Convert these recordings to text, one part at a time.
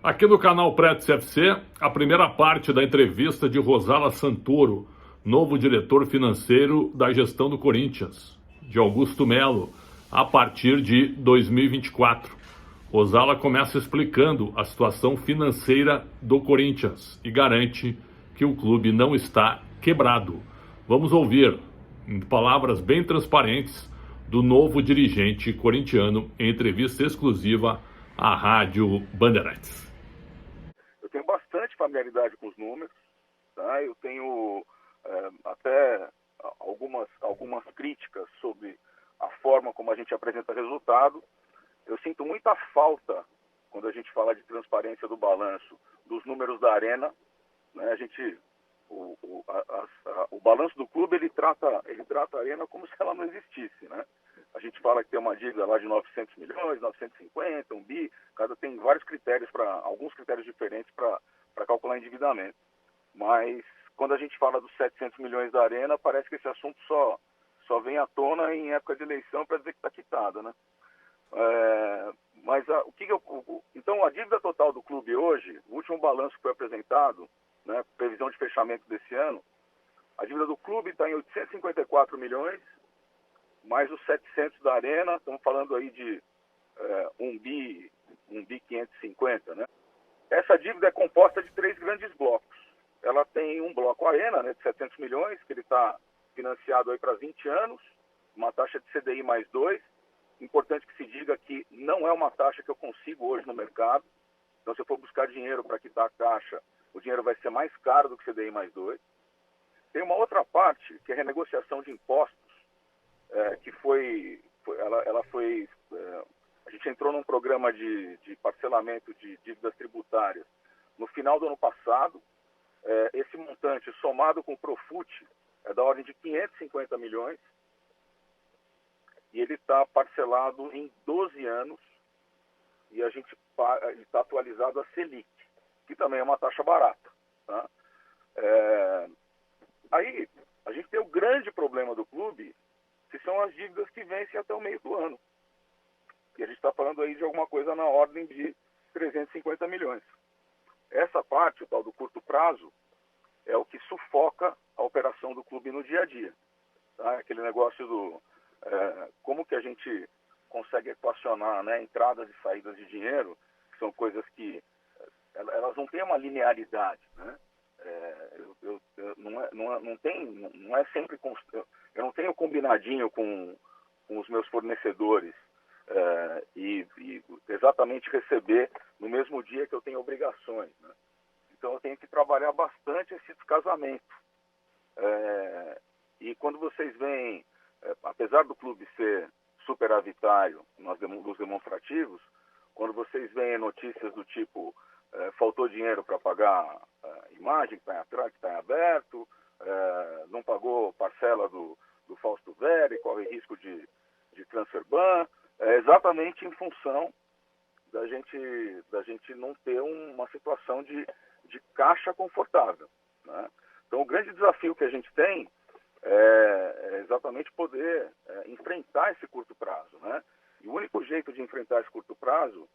Aqui no canal Pretos FC, a primeira parte da entrevista de Rosala Santoro, novo diretor financeiro da gestão do Corinthians, de Augusto Melo, a partir de 2024. Rosala começa explicando a situação financeira do Corinthians e garante que o clube não está quebrado. Vamos ouvir, em palavras bem transparentes, do novo dirigente corintiano em entrevista exclusiva à Rádio Bandeirantes. Eu tenho bastante familiaridade com os números, tá? Eu tenho até algumas críticas sobre a forma como a gente apresenta resultado. Eu sinto muita falta, quando a gente fala de transparência do balanço, dos números da Arena, né? O balanço do clube ele trata a Arena como se ela não existisse, né? A gente fala que tem uma dívida lá de 900 milhões, 950, 1 bi, tem vários critérios, alguns critérios diferentes para calcular endividamento. Mas quando a gente fala dos 700 milhões da Arena, parece que esse assunto só vem à tona em época de eleição para dizer que está quitada, né? Então a dívida total do clube hoje, o último balanço que foi apresentado, né, previsão de fechamento desse ano, a dívida do clube está em 854 milhões, mais os 700 da Arena, estamos falando aí de 1 bi 550, né? Essa dívida é composta de 3 grandes blocos. Ela tem um bloco Arena, né, de 700 milhões, que ele está financiado aí para 20 anos, uma taxa de CDI mais 2. Importante que se diga que não é uma taxa que eu consigo hoje no mercado. Então, se eu for buscar dinheiro para quitar a taxa, o dinheiro vai ser mais caro do que CDI mais 2. Tem uma outra parte, que é a renegociação de impostos, a gente entrou num programa de parcelamento de dívidas tributárias no final do ano passado. Esse montante, somado com o Profut, é da ordem de 550 milhões, e ele está parcelado em 12 anos, e ele está atualizado a Selic, que também é uma taxa barata, tá? Aí, a gente tem o grande problema do clube, que são as dívidas que vencem até o meio do ano. E a gente está falando aí de alguma coisa na ordem de 350 milhões. Essa parte, o tal do curto prazo, é o que sufoca a operação do clube no dia a dia. Tá? Aquele negócio como que a gente consegue equacionar, né, entradas e saídas de dinheiro, que são coisas que elas não têm uma linearidade, né? Não é sempre... Eu não tenho combinadinho com os meus fornecedores e exatamente receber no mesmo dia que eu tenho obrigações, né? Então eu tenho que trabalhar bastante esse descasamento. E quando vocês veem, apesar do clube ser superavitário nos demonstrativos, quando vocês veem notícias do tipo faltou dinheiro para pagar imagem que está em aberto, não pagou parcela do Fausto Vera, corre risco de transfer ban, é exatamente em função da gente não ter uma situação de caixa confortável, né? Então o grande desafio que a gente tem é exatamente poder enfrentar esse curto prazo, né? E o único jeito de enfrentar esse curto prazo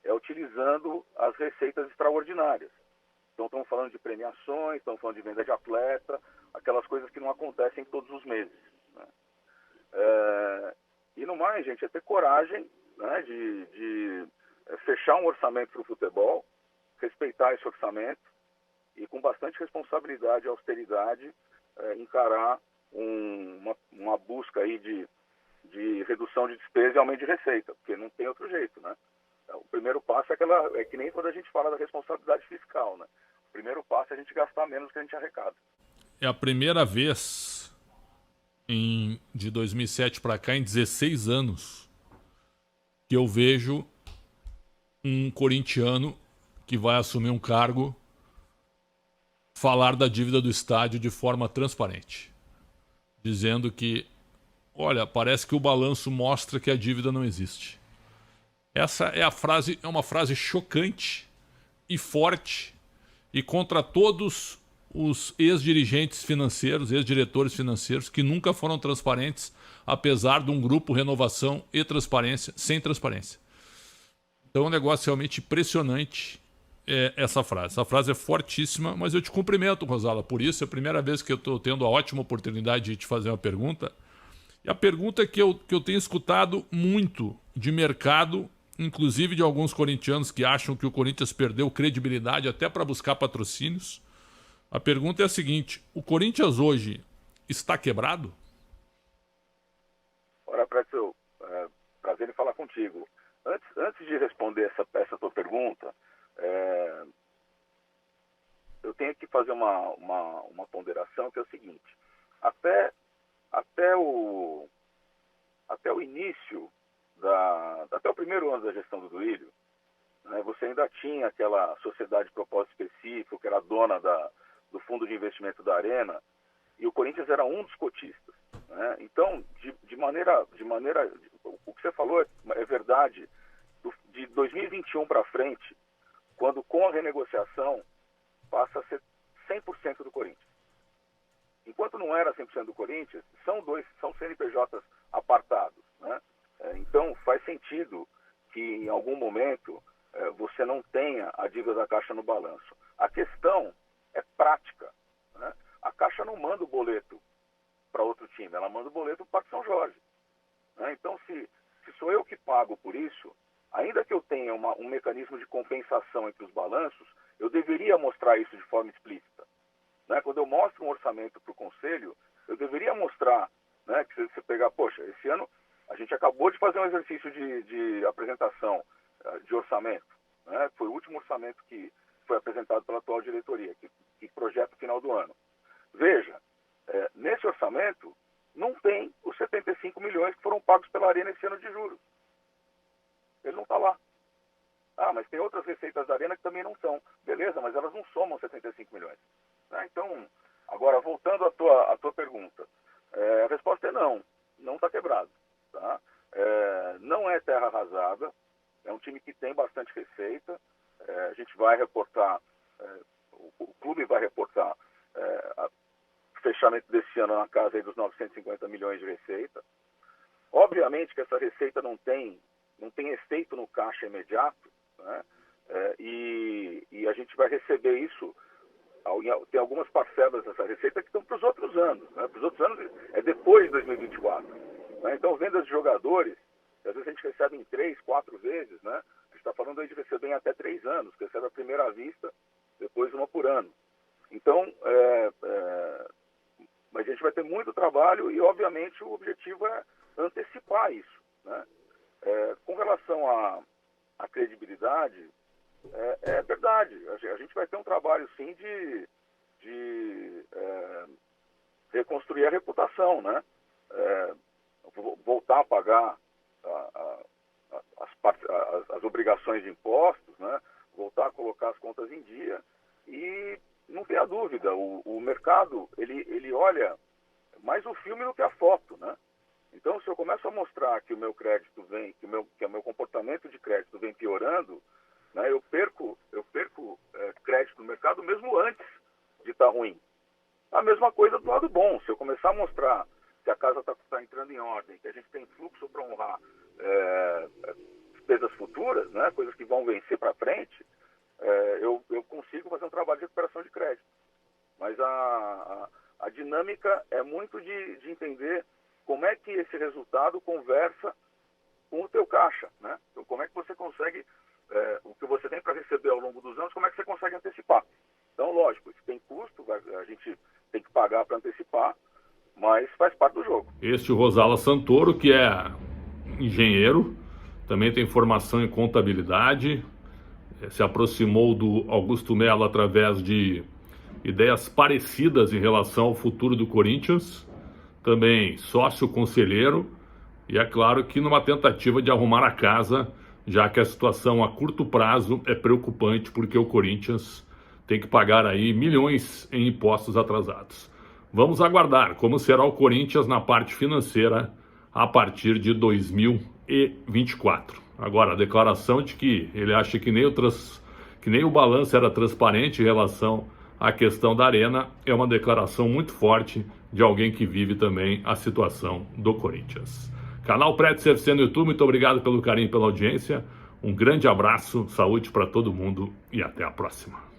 é utilizando as receitas extraordinárias. Então estamos falando de premiações, estamos falando de venda de atleta, aquelas coisas que não acontecem todos os meses, né? E no mais, gente, é ter coragem, né, de fechar um orçamento para o futebol, respeitar esse orçamento e com bastante responsabilidade e austeridade encarar uma busca aí de redução de despesa e aumento de receita, porque não tem outro jeito, né? O primeiro passo é que nem quando a gente fala da responsabilidade fiscal, né? O primeiro passo é a gente gastar menos do que a gente arrecada. É a primeira vez de 2007 para cá, em 16 anos, que eu vejo um corintiano que vai assumir um cargo falar da dívida do estádio de forma transparente, dizendo que, olha, parece que o balanço mostra que a dívida não existe. Essa é uma frase chocante e forte e contra todos os ex-dirigentes financeiros, ex-diretores financeiros que nunca foram transparentes, apesar de um grupo Renovação e Transparência, sem transparência. Então é um negócio realmente impressionante essa frase. Essa frase é fortíssima, mas eu te cumprimento, Rosala, por isso. É a primeira vez que eu estou tendo a ótima oportunidade de te fazer uma pergunta. E a pergunta que eu tenho escutado muito de mercado, inclusive de alguns corintianos que acham que o Corinthians perdeu credibilidade até para buscar patrocínios. A pergunta é a seguinte: o Corinthians hoje está quebrado? Ora, Pretzel, prazer em falar contigo. Antes de responder essa tua pergunta, eu tenho que fazer uma ponderação, que é o seguinte: até o início, até o primeiro ano da gestão do Duílio, né, você ainda tinha aquela sociedade de propósito específico, que era dona do fundo de investimento da Arena, e o Corinthians era um dos cotistas. Né? Então, de maneira, o que você falou é verdade. De 2021 para frente, quando com a renegociação passa a ser 100% do Corinthians. Enquanto não era 100% do Corinthians, são CNPJs apartados. Né? Então, faz sentido que em algum momento você não tenha a dívida da Caixa no balanço. A questão é prática. Né? A Caixa não manda o boleto para outro time, ela manda o boleto para o Parque São Jorge. Né? Então, se sou eu que pago por isso, ainda que eu tenha um mecanismo de compensação entre os balanços, eu deveria mostrar isso de forma explícita. Né? Quando eu mostro um orçamento para o Conselho, eu deveria mostrar, né, que se você pegar, poxa, esse ano a gente acabou de fazer um exercício de apresentação de orçamento. Né? Foi o último orçamento que foi apresentado pela atual diretoria, que projeta o final do ano. Veja, nesse orçamento não tem os 75 milhões que foram pagos pela Arena esse ano de juros. Ele não está lá. Ah, mas tem outras receitas da Arena que também não são. Beleza, mas elas não somam 75 milhões. Né? Então, agora, voltando à tua pergunta, a resposta é não está quebrado. Tá? Não é terra arrasada, é um time que tem bastante receita, a gente vai reportar, o clube vai reportar o fechamento desse ano na casa aí dos 950 milhões de receita. Obviamente que essa receita não tem efeito no caixa imediato, né? E a gente vai receber isso, tem algumas parcelas dessa receita que estão para os outros anos. Né? Para os outros anos é depois de 2024. Né? Então, vendas de jogadores, às vezes a gente recebe em 3, 4 vezes, né? A gente está falando aí de receber em até 3 anos, que recebe a primeira vista, depois uma por ano. Então, mas a gente vai ter muito trabalho e, obviamente, o objetivo é antecipar isso. Né? Com relação à credibilidade, é verdade. A gente vai ter um trabalho, sim, de reconstruir a reputação, né? Voltar a pagar as obrigações de impostos, né? Voltar a colocar as contas em dia. E não tenha dúvida, o mercado ele olha mais o filme do que a foto, né? Então, se eu começo a mostrar que o meu crédito que o meu comportamento de crédito vem piorando, né, eu perco crédito no mercado mesmo antes de estar ruim. A mesma coisa do lado bom. Se eu começar a mostrar que a casa está entrando em ordem, que a gente tem fluxo para honrar despesas futuras, né, coisas que vão vencer para frente, eu consigo fazer um trabalho de recuperação de crédito. Mas a dinâmica é muito de entender como é que esse resultado conversa com o teu caixa, né? Então, como é que você consegue, o que você tem para receber ao longo dos anos, como é que você consegue antecipar? Então, lógico, isso tem custo, a gente tem que pagar para antecipar, mas faz parte do jogo. Este Rosala Santoro, que é engenheiro, também tem formação em contabilidade, se aproximou do Augusto Melo através de ideias parecidas em relação ao futuro do Corinthians, também sócio conselheiro, e é claro que numa tentativa de arrumar a casa, já que a situação a curto prazo é preocupante, porque o Corinthians tem que pagar aí milhões em impostos atrasados. Vamos aguardar como será o Corinthians na parte financeira a partir de 2024. Agora, a declaração de que ele acha que nem o balanço era transparente em relação à questão da Arena é uma declaração muito forte de alguém que vive também a situação do Corinthians. Canal Pretzel CFC no YouTube, muito obrigado pelo carinho e pela audiência. Um grande abraço, saúde para todo mundo e até a próxima.